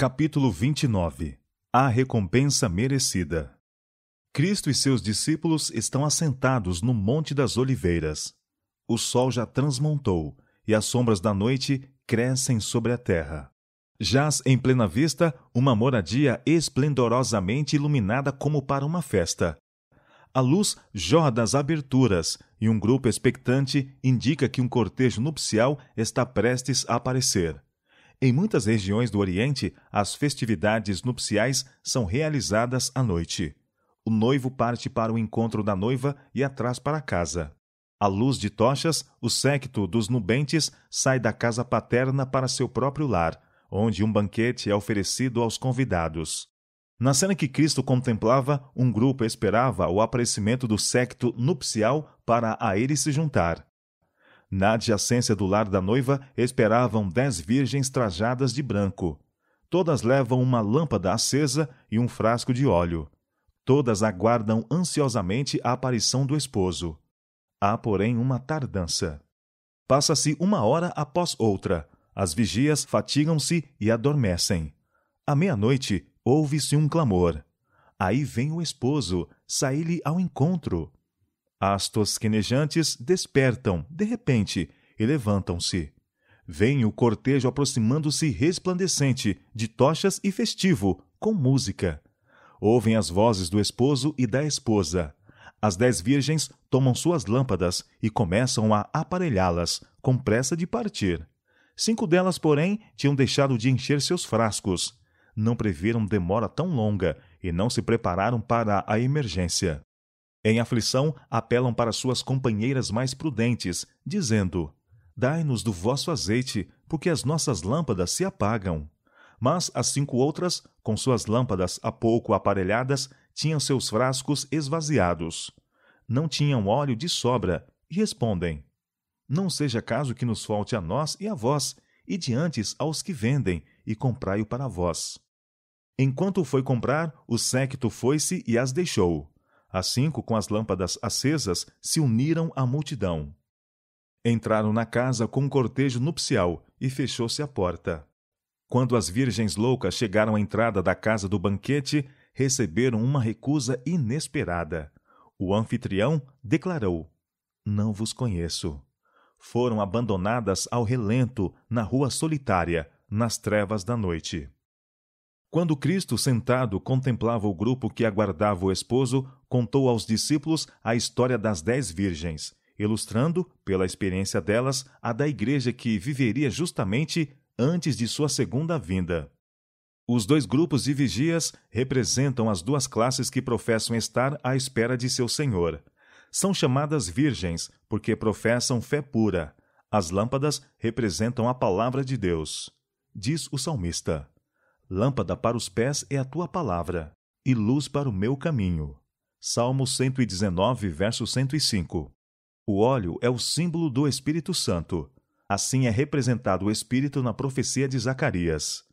Capítulo 29. A recompensa merecida. Cristo e seus discípulos estão assentados no Monte das Oliveiras. O sol já transmontou, e as sombras da noite crescem sobre a terra. Jaz em plena vista uma moradia esplendorosamente iluminada como para uma festa. A luz jorra das aberturas, e um grupo expectante indica que um cortejo nupcial está prestes a aparecer. Em muitas regiões do Oriente, as festividades nupciais são realizadas à noite. O noivo parte para o encontro da noiva e atrás para casa. À luz de tochas, o séquito dos nubentes sai da casa paterna para seu próprio lar, onde um banquete é oferecido aos convidados. Na cena que Cristo contemplava, um grupo esperava o aparecimento do séquito nupcial para a ele se juntar. Na adjacência do lar da noiva esperavam 10 virgens trajadas de branco. Todas levam uma lâmpada acesa e um frasco de óleo. Todas aguardam ansiosamente a aparição do esposo. Há, porém, uma tardança. Passa-se 1 hora após outra. As vigias fatigam-se e adormecem. À meia-noite, ouve-se um clamor. Aí vem o esposo, sai-lhe ao encontro. As tosquenejantes despertam, de repente, e levantam-se. Vem o cortejo aproximando-se resplandecente, de tochas e festivo, com música. Ouvem as vozes do esposo e da esposa. As 10 virgens tomam suas lâmpadas e começam a aparelhá-las, com pressa de partir. 5 delas, porém, tinham deixado de encher seus frascos. Não previram demora tão longa e não se prepararam para a emergência. Em aflição, apelam para suas companheiras mais prudentes, dizendo: Dai-nos do vosso azeite, porque as nossas lâmpadas se apagam. Mas as 5 outras, com suas lâmpadas há pouco aparelhadas, tinham seus frascos esvaziados. Não tinham óleo de sobra, e respondem: Não seja caso que nos falte a nós e a vós, e diantes aos que vendem, e comprai-o para vós. Enquanto foi comprar, o séquito foi-se e as deixou. As 5, com as lâmpadas acesas, se uniram à multidão. Entraram na casa com um cortejo nupcial e fechou-se a porta. Quando as virgens loucas chegaram à entrada da casa do banquete, receberam uma recusa inesperada. O anfitrião declarou: Não vos conheço. Foram abandonadas ao relento, na rua solitária, nas trevas da noite. Quando Cristo, sentado, contemplava o grupo que aguardava o esposo, contou aos discípulos a história das 10 virgens, ilustrando, pela experiência delas, a da igreja que viveria justamente antes de sua segunda vinda. Os 2 grupos de vigias representam as 2 classes que professam estar à espera de seu Senhor. São chamadas virgens, porque professam fé pura. As lâmpadas representam a palavra de Deus. Diz o salmista: Lâmpada para os pés é a tua palavra, e luz para o meu caminho. Salmo 119, verso 105. O óleo é o símbolo do Espírito Santo. Assim é representado o Espírito na profecia de Zacarias.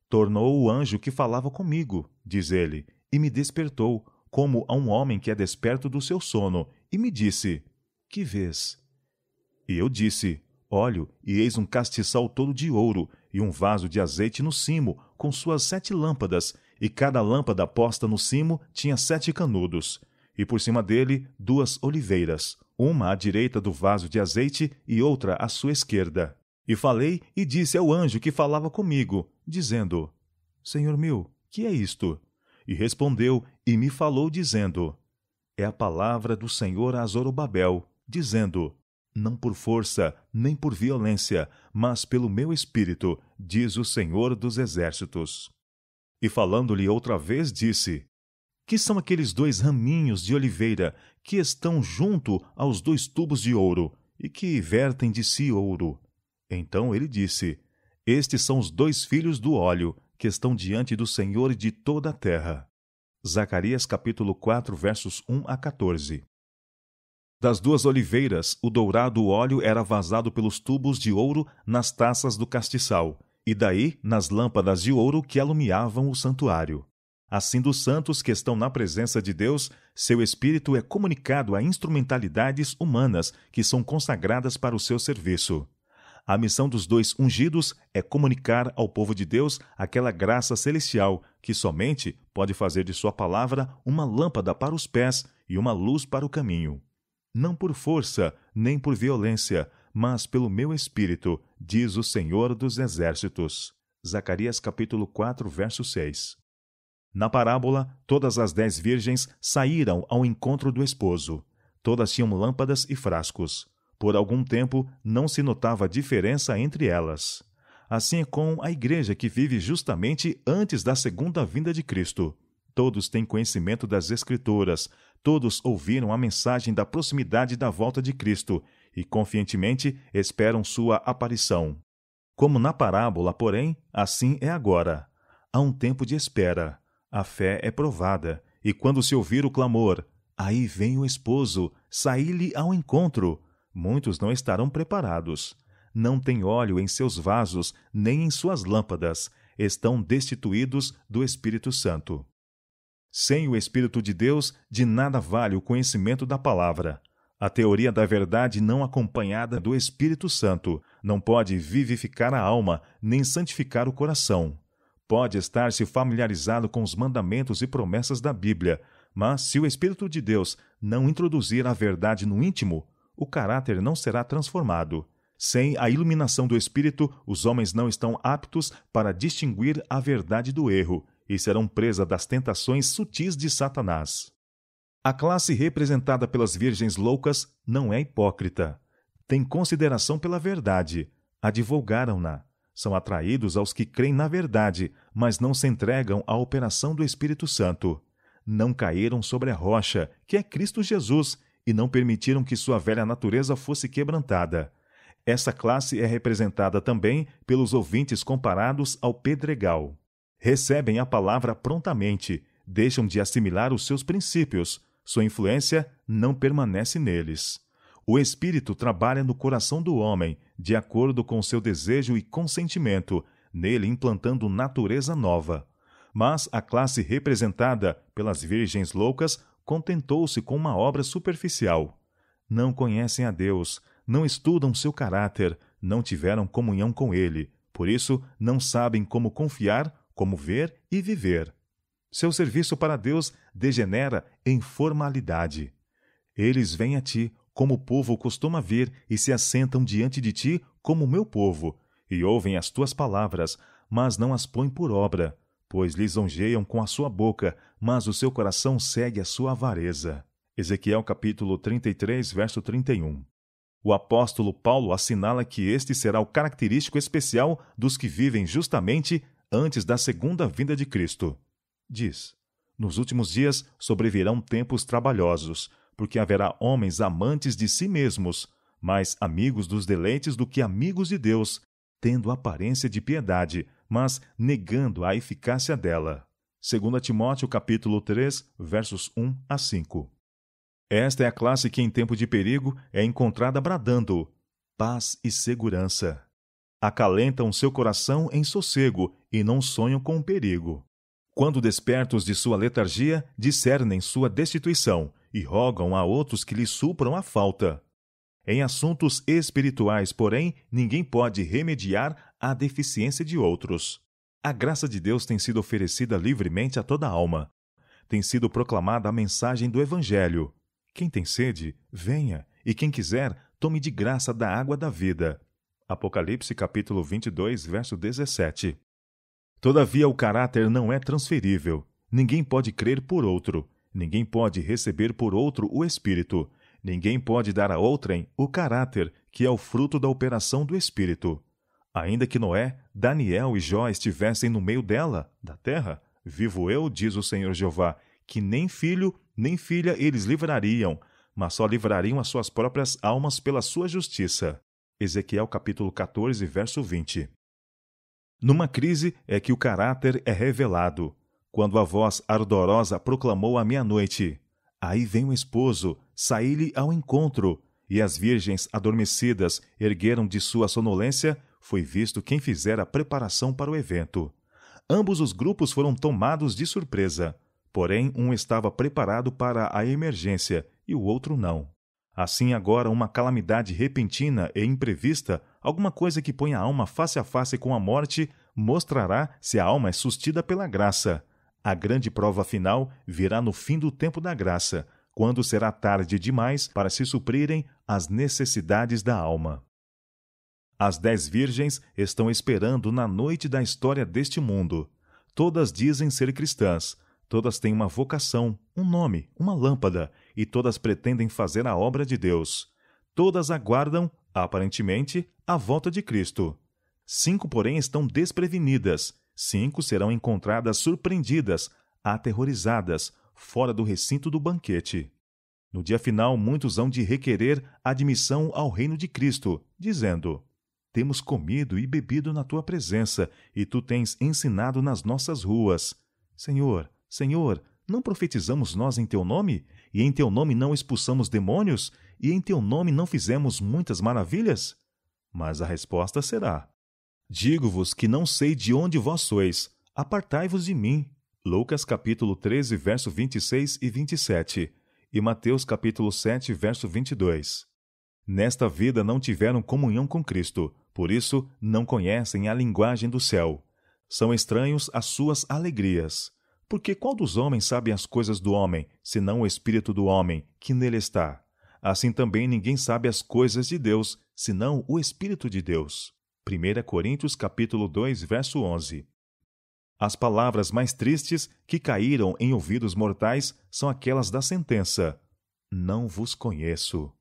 Tornou o anjo que falava comigo, diz ele, e me despertou, como a um homem que é desperto do seu sono, e me disse: Que vês? E eu disse: Olho, e eis um castiçal todo de ouro, e um vaso de azeite no cimo, com suas 7 lâmpadas, e cada lâmpada posta no cimo tinha 7 canudos, e por cima dele 2 oliveiras, uma à direita do vaso de azeite e outra à sua esquerda. E falei e disse ao anjo que falava comigo, dizendo: Senhor meu, que é isto? E respondeu e me falou, dizendo: É a palavra do Senhor a Zorobabel, dizendo: Não por força, nem por violência, mas pelo meu espírito, diz o Senhor dos Exércitos. E falando-lhe outra vez, disse: Que são aqueles 2 raminhos de oliveira que estão junto aos 2 tubos de ouro, e que vertem de si ouro? Então ele disse: Estes são os 2 filhos do óleo, que estão diante do Senhor de toda a terra. Zacarias capítulo 4, versos 1 a 14. Das 2 oliveiras, o dourado óleo era vazado pelos tubos de ouro nas taças do castiçal, e daí nas lâmpadas de ouro que alumiavam o santuário. Assim, dos santos que estão na presença de Deus, seu espírito é comunicado a instrumentalidades humanas que são consagradas para o seu serviço. A missão dos dois ungidos é comunicar ao povo de Deus aquela graça celestial que somente pode fazer de sua palavra uma lâmpada para os pés e uma luz para o caminho. Não por força, nem por violência, mas pelo meu Espírito, diz o Senhor dos Exércitos. Zacarias capítulo 4, verso 6. Na parábola, todas as 10 virgens saíram ao encontro do esposo. Todas tinham lâmpadas e frascos. Por algum tempo, não se notava diferença entre elas. Assim é com a igreja que vive justamente antes da segunda vinda de Cristo. Todos têm conhecimento das Escrituras, todos ouviram a mensagem da proximidade da volta de Cristo e confiantemente esperam sua aparição. Como na parábola, porém, assim é agora. Há um tempo de espera. A fé é provada, e quando se ouvir o clamor, aí vem o esposo, saí-lhe ao encontro. Muitos não estarão preparados. Não têm óleo em seus vasos, nem em suas lâmpadas. Estão destituídos do Espírito Santo. Sem o Espírito de Deus, de nada vale o conhecimento da palavra. A teoria da verdade não acompanhada do Espírito Santo não pode vivificar a alma, nem santificar o coração. Pode estar-se familiarizado com os mandamentos e promessas da Bíblia, mas se o Espírito de Deus não introduzir a verdade no íntimo, o caráter não será transformado. Sem a iluminação do Espírito, os homens não estão aptos para distinguir a verdade do erro e serão presa das tentações sutis de Satanás. A classe representada pelas virgens loucas não é hipócrita. Tem consideração pela verdade. Advogaram-na. São atraídos aos que creem na verdade, mas não se entregam à operação do Espírito Santo. Não caíram sobre a rocha, que é Cristo Jesus, e não permitiram que sua velha natureza fosse quebrantada. Essa classe é representada também pelos ouvintes comparados ao pedregal. Recebem a palavra prontamente, deixam de assimilar os seus princípios, sua influência não permanece neles. O Espírito trabalha no coração do homem, de acordo com seu desejo e consentimento, nele implantando natureza nova. Mas a classe representada pelas virgens loucas contentou-se com uma obra superficial. Não conhecem a Deus, não estudam seu caráter, não tiveram comunhão com ele, por isso não sabem como confiar, como ver e viver. Seu serviço para Deus degenera em formalidade. Eles vêm a ti, como o povo costuma vir, e se assentam diante de ti como meu povo, e ouvem as tuas palavras, mas não as põem por obra, pois lisonjeiam com a sua boca, mas o seu coração segue a sua avareza. Ezequiel capítulo 33, verso 31. O apóstolo Paulo assinala que este será o característico especial dos que vivem justamente antes da segunda vinda de Cristo. Diz: nos últimos dias sobrevirão tempos trabalhosos, porque haverá homens amantes de si mesmos, mais amigos dos deleites do que amigos de Deus, tendo aparência de piedade, mas negando a eficácia dela. 2 Timóteo capítulo 3, versos 1 a 5. Esta é a classe que em tempo de perigo é encontrada bradando paz e segurança. Acalentam seu coração em sossego e não sonham com o perigo. Quando despertos de sua letargia, discernem sua destituição e rogam a outros que lhes supram a falta. Em assuntos espirituais, porém, ninguém pode remediar a deficiência de outros. A graça de Deus tem sido oferecida livremente a toda alma. Tem sido proclamada a mensagem do Evangelho. Quem tem sede, venha, e quem quiser, tome de graça da água da vida. Apocalipse capítulo 22, verso 17. Todavia, o caráter não é transferível. Ninguém pode crer por outro. Ninguém pode receber por outro o Espírito. Ninguém pode dar a outrem o caráter, que é o fruto da operação do Espírito. Ainda que Noé, Daniel e Jó estivessem no meio dela, da terra, vivo eu, diz o Senhor Jeová, que nem filho nem filha eles livrariam, mas só livrariam as suas próprias almas pela sua justiça. Ezequiel capítulo 14, verso 20. Numa crise é que o caráter é revelado. Quando a voz ardorosa proclamou à meia-noite: aí vem o esposo, saí-lhe ao encontro, e as virgens adormecidas ergueram de sua sonolência, foi visto quem fizera a preparação para o evento. Ambos os grupos foram tomados de surpresa, porém um estava preparado para a emergência e o outro não. Assim agora uma calamidade repentina e imprevista, alguma coisa que põe a alma face a face com a morte, mostrará se a alma é sustida pela graça. A grande prova final virá no fim do tempo da graça, quando será tarde demais para se suprirem as necessidades da alma. As 10 virgens estão esperando na noite da história deste mundo. Todas dizem ser cristãs, todas têm uma vocação, um nome, uma lâmpada, e todas pretendem fazer a obra de Deus. Todas aguardam, aparentemente, a volta de Cristo. 5, porém, estão desprevenidas. 5 serão encontradas surpreendidas, aterrorizadas, fora do recinto do banquete. No dia final, muitos hão de requerer admissão ao reino de Cristo, dizendo: temos comido e bebido na tua presença, e tu tens ensinado nas nossas ruas. Senhor, Senhor, não profetizamos nós em teu nome? E em teu nome não expulsamos demônios? E em teu nome não fizemos muitas maravilhas? Mas a resposta será: digo-vos que não sei de onde vós sois. Apartai-vos de mim. Lucas capítulo 13, verso 26 e 27. E Mateus capítulo 7, verso 22. Nesta vida não tiveram comunhão com Cristo, por isso não conhecem a linguagem do céu. São estranhos às suas alegrias. Porque qual dos homens sabe as coisas do homem, senão o espírito do homem, que nele está? Assim também ninguém sabe as coisas de Deus, senão o Espírito de Deus. 1 Coríntios capítulo 2, verso 11. As palavras mais tristes que caíram em ouvidos mortais são aquelas da sentença: não vos conheço.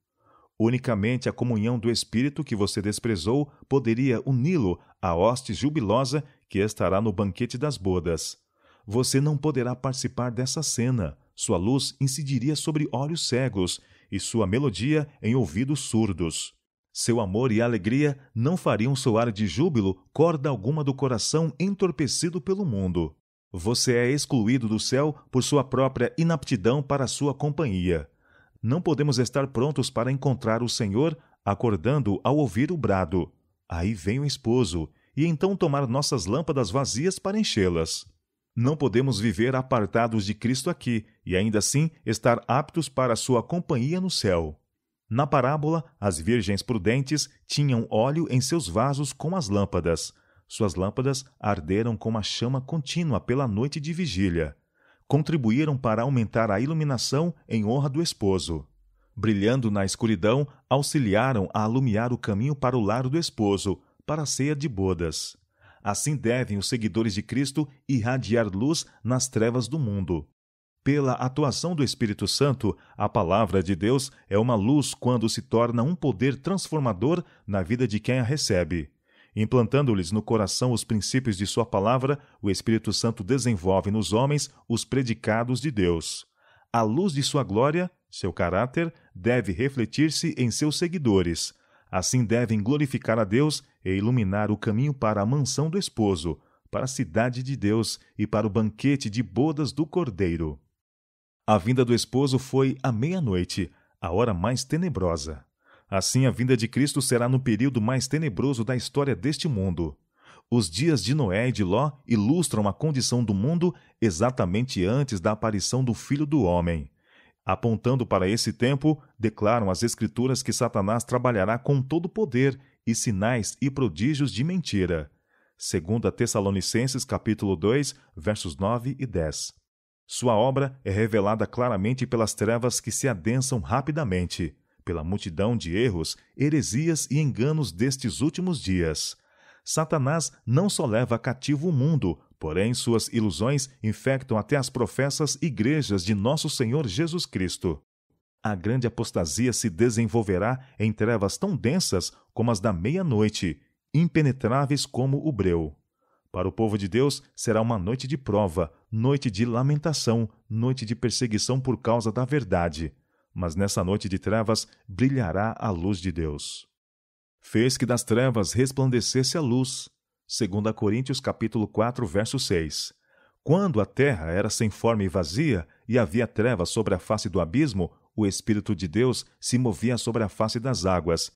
Unicamente a comunhão do Espírito que você desprezou poderia uni-lo à hoste jubilosa que estará no banquete das bodas. Você não poderá participar dessa cena. Sua luz incidiria sobre olhos cegos e sua melodia em ouvidos surdos. Seu amor e alegria não fariam soar de júbilo corda alguma do coração entorpecido pelo mundo. Você é excluído do céu por sua própria inaptidão para a sua companhia. Não podemos estar prontos para encontrar o Senhor acordando ao ouvir o brado: aí vem o esposo, e então tomar nossas lâmpadas vazias para enchê-las. Não podemos viver apartados de Cristo aqui e ainda assim estar aptos para a sua companhia no céu. Na parábola, as virgens prudentes tinham óleo em seus vasos com as lâmpadas. Suas lâmpadas arderam com uma chama contínua pela noite de vigília. Contribuíram para aumentar a iluminação em honra do esposo. Brilhando na escuridão, auxiliaram a alumiar o caminho para o lar do esposo, para a ceia de bodas. Assim devem os seguidores de Cristo irradiar luz nas trevas do mundo. Pela atuação do Espírito Santo, a palavra de Deus é uma luz quando se torna um poder transformador na vida de quem a recebe. Implantando-lhes no coração os princípios de sua palavra, o Espírito Santo desenvolve nos homens os predicados de Deus. A luz de sua glória, seu caráter, deve refletir-se em seus seguidores. Assim devem glorificar a Deus e iluminar o caminho para a mansão do esposo, para a cidade de Deus e para o banquete de bodas do Cordeiro. A vinda do esposo foi à meia-noite, a hora mais tenebrosa. Assim, a vinda de Cristo será no período mais tenebroso da história deste mundo. Os dias de Noé e de Ló ilustram a condição do mundo exatamente antes da aparição do Filho do Homem. Apontando para esse tempo, declaram as Escrituras que Satanás trabalhará com todo poder e sinais e prodígios de mentira. 2 Tessalonicenses capítulo 2, versos 9 e 10. Sua obra é revelada claramente pelas trevas que se adensam rapidamente, pela multidão de erros, heresias e enganos destes últimos dias. Satanás não só leva cativo o mundo, porém suas ilusões infectam até as professas igrejas de nosso Senhor Jesus Cristo. A grande apostasia se desenvolverá em trevas tão densas como as da meia-noite, impenetráveis como o breu. Para o povo de Deus será uma noite de prova, noite de lamentação, noite de perseguição por causa da verdade. Mas nessa noite de trevas brilhará a luz de Deus. Fez que das trevas resplandecesse a luz. 2 Coríntios capítulo 4, verso 6. Quando a terra era sem forma e vazia, e havia trevas sobre a face do abismo, o Espírito de Deus se movia sobre a face das águas.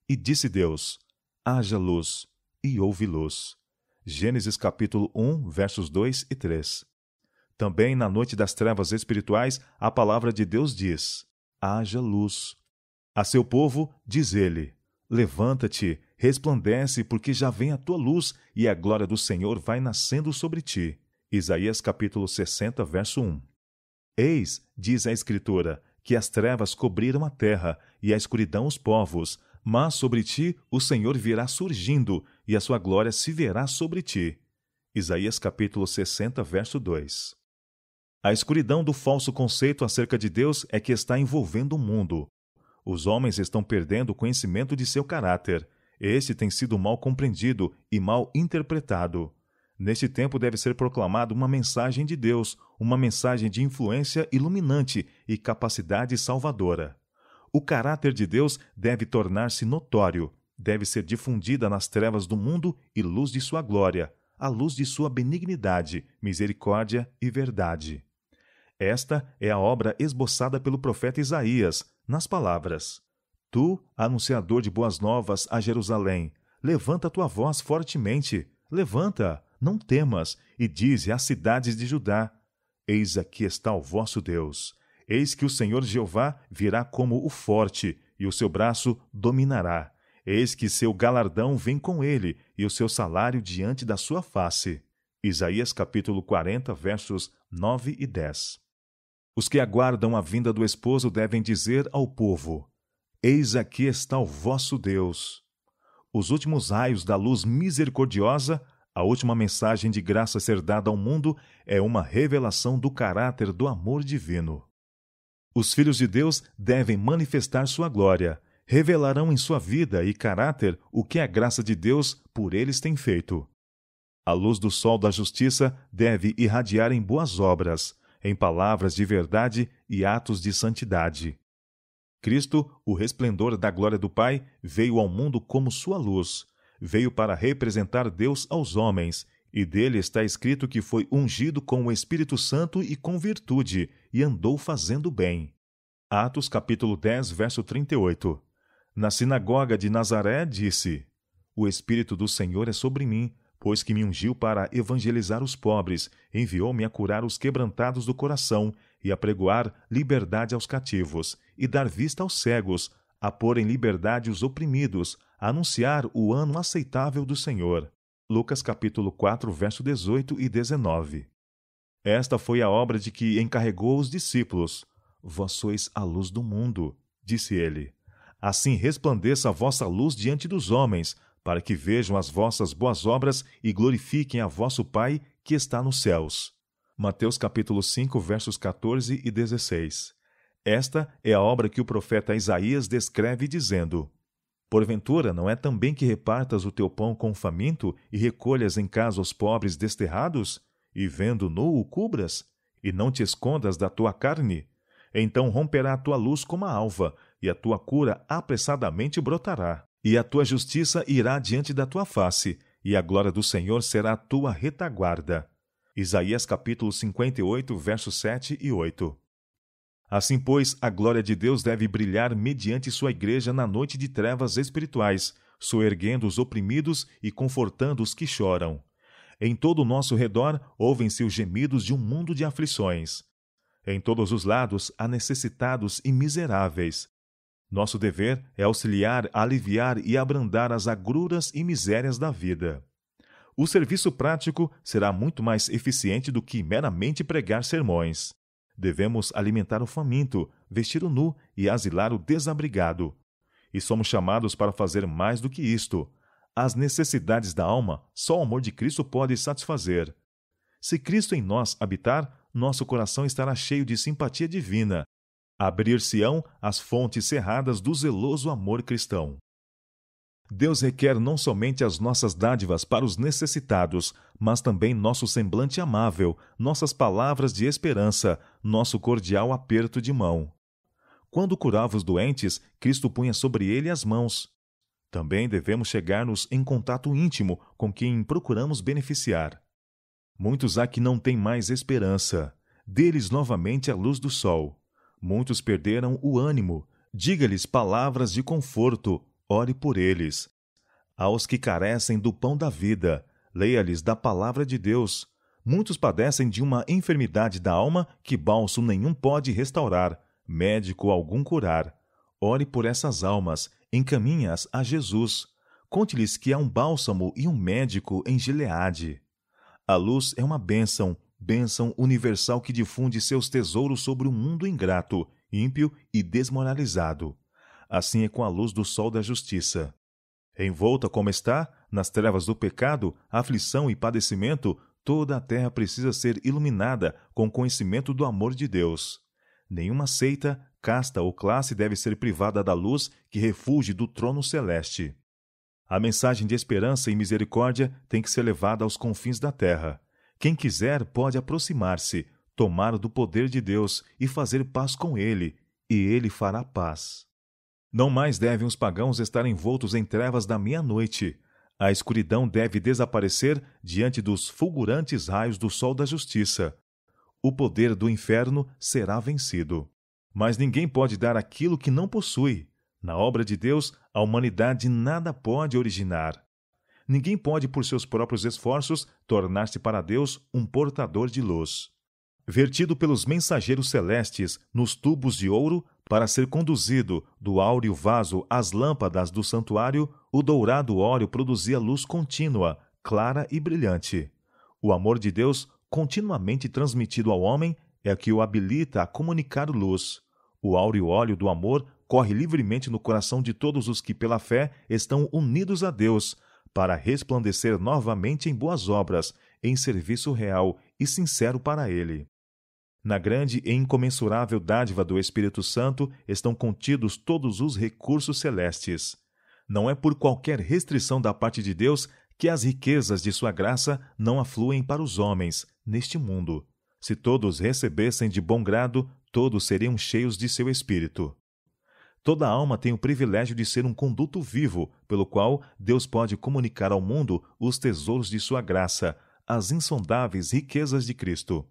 E disse Deus: haja luz, e houve luz. Gênesis capítulo 1, versos 2 e 3. Também na noite das trevas espirituais, a palavra de Deus diz: haja luz. A seu povo, diz ele: levanta-te, resplandece, porque já vem a tua luz, e a glória do Senhor vai nascendo sobre ti. Isaías capítulo 60, verso 1. Eis, diz a Escritura, que as trevas cobriram a terra, e a escuridão os povos, mas sobre ti o Senhor virá surgindo, e a sua glória se verá sobre ti. Isaías capítulo 60, verso 2. A escuridão do falso conceito acerca de Deus é que está envolvendo o mundo. Os homens estão perdendo o conhecimento de seu caráter. Este tem sido mal compreendido e mal interpretado. Neste tempo deve ser proclamada uma mensagem de Deus, uma mensagem de influência iluminante e capacidade salvadora. O caráter de Deus deve tornar-se notório, deve ser difundida nas trevas do mundo e luz de sua glória, a luz de sua benignidade, misericórdia e verdade. Esta é a obra esboçada pelo profeta Isaías, nas palavras: Tu, anunciador de boas novas a Jerusalém, levanta tua voz fortemente, levanta, não temas, e dize às cidades de Judá: Eis aqui está o vosso Deus. Eis que o Senhor Jeová virá como o forte, e o seu braço dominará. Eis que seu galardão vem com ele, e o seu salário diante da sua face. Isaías capítulo 40, versos 9 e 10. Os que aguardam a vinda do esposo devem dizer ao povo: Eis aqui está o vosso Deus. Os últimos raios da luz misericordiosa, a última mensagem de graça a ser dada ao mundo, é uma revelação do caráter do amor divino. Os filhos de Deus devem manifestar sua glória, revelarão em sua vida e caráter o que a graça de Deus por eles tem feito. A luz do sol da justiça deve irradiar em boas obras, em palavras de verdade e atos de santidade. Cristo, o resplendor da glória do Pai, veio ao mundo como sua luz. Veio para representar Deus aos homens, e dele está escrito que foi ungido com o Espírito Santo e com virtude, e andou fazendo bem. Atos capítulo 10, verso 38. Na sinagoga de Nazaré disse: O Espírito do Senhor é sobre mim, pois que me ungiu para evangelizar os pobres, enviou-me a curar os quebrantados do coração e a pregoar liberdade aos cativos, e dar vista aos cegos, a pôr em liberdade os oprimidos, a anunciar o ano aceitável do Senhor. Lucas capítulo 4, verso 18 e 19. Esta foi a obra de que encarregou os discípulos. Vós sois a luz do mundo, disse ele. Assim resplandeça a vossa luz diante dos homens, para que vejam as vossas boas obras e glorifiquem a vosso Pai que está nos céus. Mateus capítulo 5, versos 14 e 16. Esta é a obra que o profeta Isaías descreve dizendo: Porventura não é também que repartas o teu pão com o faminto e recolhas em casa os pobres desterrados? E vendo nu o cubras? E não te escondas da tua carne? Então romperá a tua luz como a alva, e a tua cura apressadamente brotará. E a tua justiça irá diante da tua face, e a glória do Senhor será a tua retaguarda. Isaías capítulo 58, versos 7 e 8. Assim, pois, a glória de Deus deve brilhar mediante sua igreja na noite de trevas espirituais, soerguendo os oprimidos e confortando os que choram. Em todo o nosso redor ouvem-se os gemidos de um mundo de aflições. Em todos os lados há necessitados e miseráveis. Nosso dever é auxiliar, aliviar e abrandar as agruras e misérias da vida. O serviço prático será muito mais eficiente do que meramente pregar sermões. Devemos alimentar o faminto, vestir o nu e asilar o desabrigado. E somos chamados para fazer mais do que isto. As necessidades da alma, só o amor de Cristo pode satisfazer. Se Cristo em nós habitar, nosso coração estará cheio de simpatia divina. Abrir-se-ão as fontes cerradas do zeloso amor cristão. Deus requer não somente as nossas dádivas para os necessitados, mas também nosso semblante amável, nossas palavras de esperança, nosso cordial aperto de mão. Quando curava os doentes, Cristo punha sobre ele as mãos. Também devemos chegar-nos em contato íntimo com quem procuramos beneficiar. Muitos há que não têm mais esperança. Dê-lhes novamente a luz do sol. Muitos perderam o ânimo. Diga-lhes palavras de conforto. Ore por eles. Aos que carecem do pão da vida, leia-lhes da palavra de Deus. Muitos padecem de uma enfermidade da alma que bálsamo nenhum pode restaurar, médico algum curar. Ore por essas almas, encaminhe-as a Jesus. Conte-lhes que há um bálsamo e um médico em Gileade. A luz é uma bênção, bênção universal que difunde seus tesouros sobre um mundo ingrato, ímpio e desmoralizado. Assim é com a luz do sol da justiça. Envolta como está, nas trevas do pecado, aflição e padecimento, toda a terra precisa ser iluminada com o conhecimento do amor de Deus. Nenhuma seita, casta ou classe deve ser privada da luz que refulge do trono celeste. A mensagem de esperança e misericórdia tem que ser levada aos confins da terra. Quem quiser pode aproximar-se, tomar do poder de Deus e fazer paz com Ele, e Ele fará paz. Não mais devem os pagãos estar envoltos em trevas da meia-noite. A escuridão deve desaparecer diante dos fulgurantes raios do sol da justiça. O poder do inferno será vencido. Mas ninguém pode dar aquilo que não possui. Na obra de Deus, a humanidade nada pode originar. Ninguém pode, por seus próprios esforços, tornar-se para Deus um portador de luz. Vertido pelos mensageiros celestes nos tubos de ouro, para ser conduzido do áureo vaso às lâmpadas do santuário, o dourado óleo produzia luz contínua, clara e brilhante. O amor de Deus, continuamente transmitido ao homem, é que o habilita a comunicar luz. O áureo óleo do amor corre livremente no coração de todos os que pela fé estão unidos a Deus, para resplandecer novamente em boas obras, em serviço real e sincero para Ele. Na grande e incomensurável dádiva do Espírito Santo estão contidos todos os recursos celestes. Não é por qualquer restrição da parte de Deus que as riquezas de sua graça não afluem para os homens, neste mundo. Se todos recebessem de bom grado, todos seriam cheios de seu Espírito. Toda alma tem o privilégio de ser um conduto vivo, pelo qual Deus pode comunicar ao mundo os tesouros de sua graça, as insondáveis riquezas de Cristo.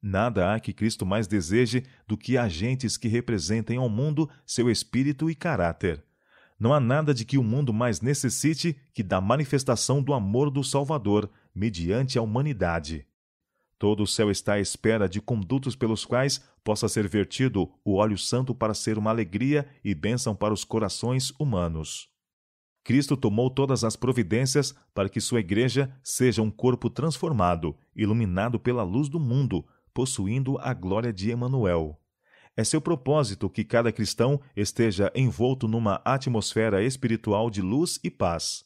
Nada há que Cristo mais deseje do que agentes que representem ao mundo seu espírito e caráter. Não há nada de que o mundo mais necessite que da manifestação do amor do Salvador, mediante a humanidade. Todo o céu está à espera de condutos pelos quais possa ser vertido o óleo santo para ser uma alegria e bênção para os corações humanos. Cristo tomou todas as providências para que sua igreja seja um corpo transformado, iluminado pela luz do mundo, possuindo a glória de Emanuel. É seu propósito que cada cristão esteja envolto numa atmosfera espiritual de luz e paz.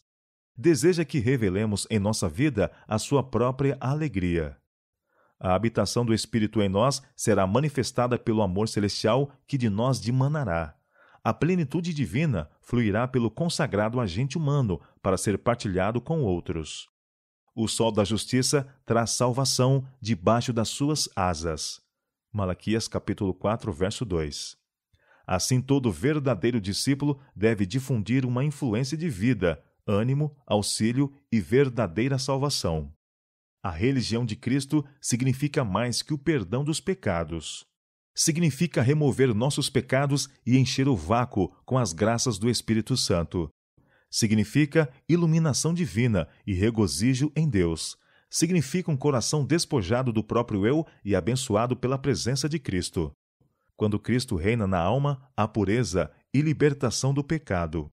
Deseja que revelemos em nossa vida a sua própria alegria. A habitação do Espírito em nós será manifestada pelo amor celestial que de nós dimanará. A plenitude divina fluirá pelo consagrado agente humano para ser partilhado com outros. O sol da justiça traz salvação debaixo das suas asas. Malaquias capítulo 4, verso 2. Assim, todo verdadeiro discípulo deve difundir uma influência de vida, ânimo, auxílio e verdadeira salvação. A religião de Cristo significa mais que o perdão dos pecados. Significa remover nossos pecados e encher o vácuo com as graças do Espírito Santo. Significa iluminação divina e regozijo em Deus. Significa um coração despojado do próprio eu e abençoado pela presença de Cristo. Quando Cristo reina na alma, há pureza e libertação do pecado.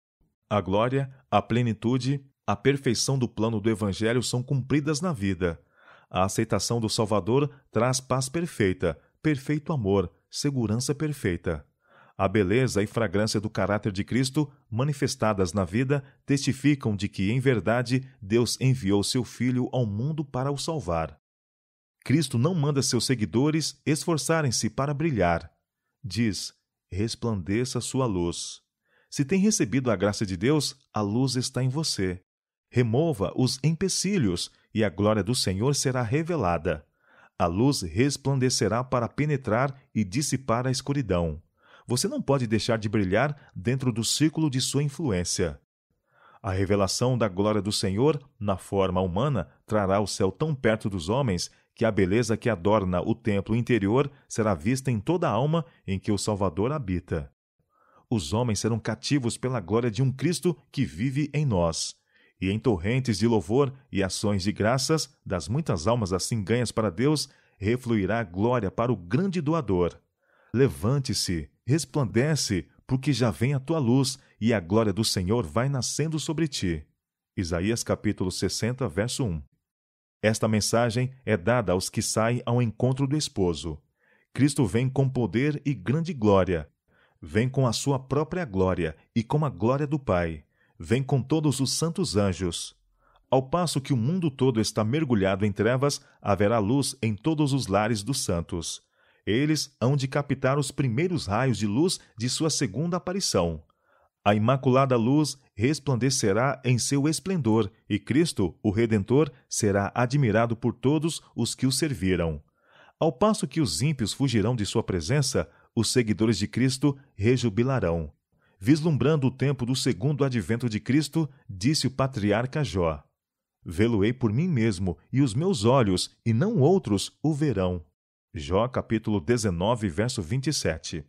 A glória, a plenitude, a perfeição do plano do Evangelho são cumpridas na vida. A aceitação do Salvador traz paz perfeita, perfeito amor, segurança perfeita. A beleza e fragrância do caráter de Cristo, manifestadas na vida, testificam de que, em verdade, Deus enviou seu Filho ao mundo para o salvar. Cristo não manda seus seguidores esforçarem-se para brilhar. Diz: resplandeça sua luz. Se tem recebido a graça de Deus, a luz está em você. Remova os empecilhos e a glória do Senhor será revelada. A luz resplandecerá para penetrar e dissipar a escuridão. Você não pode deixar de brilhar dentro do círculo de sua influência. A revelação da glória do Senhor, na forma humana, trará o céu tão perto dos homens que a beleza que adorna o templo interior será vista em toda a alma em que o Salvador habita. Os homens serão cativos pela glória de um Cristo que vive em nós. E em torrentes de louvor e ações de graças, das muitas almas assim ganhas para Deus, refluirá glória para o grande doador. Levante-se, resplandece, porque já vem a tua luz, e a glória do Senhor vai nascendo sobre ti. Isaías capítulo 60, verso 1. Esta mensagem é dada aos que saem ao encontro do esposo. Cristo vem com poder e grande glória. Vem com a sua própria glória e com a glória do Pai. Vem com todos os santos anjos. Ao passo que o mundo todo está mergulhado em trevas, haverá luz em todos os lares dos santos. Eles hão de captar os primeiros raios de luz de sua segunda aparição. A imaculada luz resplandecerá em seu esplendor, e Cristo, o Redentor, será admirado por todos os que o serviram. Ao passo que os ímpios fugirão de sua presença, os seguidores de Cristo rejubilarão. Vislumbrando o tempo do segundo advento de Cristo, disse o patriarca Jó: Vê-lo-ei por mim mesmo, e os meus olhos, e não outros, o verão. Jó capítulo 19, verso 27.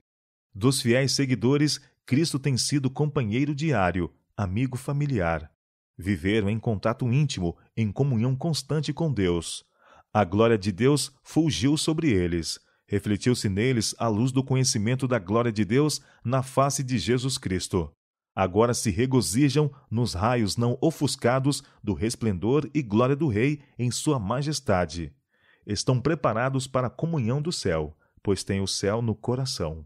Dos fiéis seguidores, Cristo tem sido companheiro diário, amigo familiar. Viveram em contato íntimo, em comunhão constante com Deus. A glória de Deus fulgiu sobre eles. Refletiu-se neles a luz do conhecimento da glória de Deus na face de Jesus Cristo. Agora se regozijam nos raios não ofuscados do resplendor e glória do Rei em sua majestade. Estão preparados para a comunhão do céu, pois têm o céu no coração.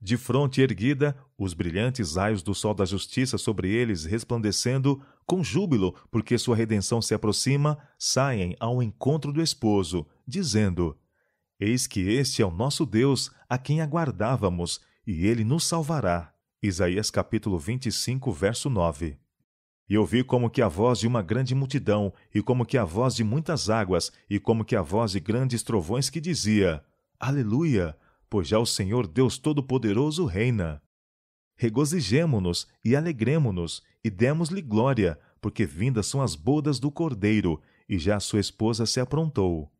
De fronte erguida, os brilhantes raios do sol da justiça sobre eles resplandecendo, com júbilo, porque sua redenção se aproxima, saem ao encontro do esposo, dizendo: Eis que este é o nosso Deus, a quem aguardávamos, e ele nos salvará. Isaías capítulo 25, verso 9. E ouvi como que a voz de uma grande multidão, e como que a voz de muitas águas, e como que a voz de grandes trovões que dizia: Aleluia! Pois já o Senhor Deus Todo-Poderoso reina. Regozijemo-nos e alegremo-nos, e demos-lhe glória, porque vindas são as bodas do Cordeiro, e já sua esposa se aprontou.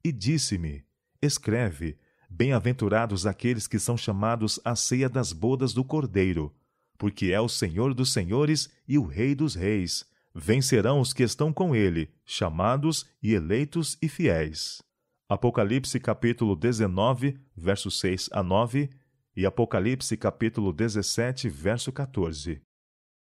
E disse-me: Escreve, bem-aventurados aqueles que são chamados à ceia das bodas do Cordeiro, porque é o Senhor dos senhores e o Rei dos reis. Vencerão os que estão com ele, chamados e eleitos e fiéis. Apocalipse capítulo 19, versos 6 a 9 e Apocalipse capítulo 17, verso 14.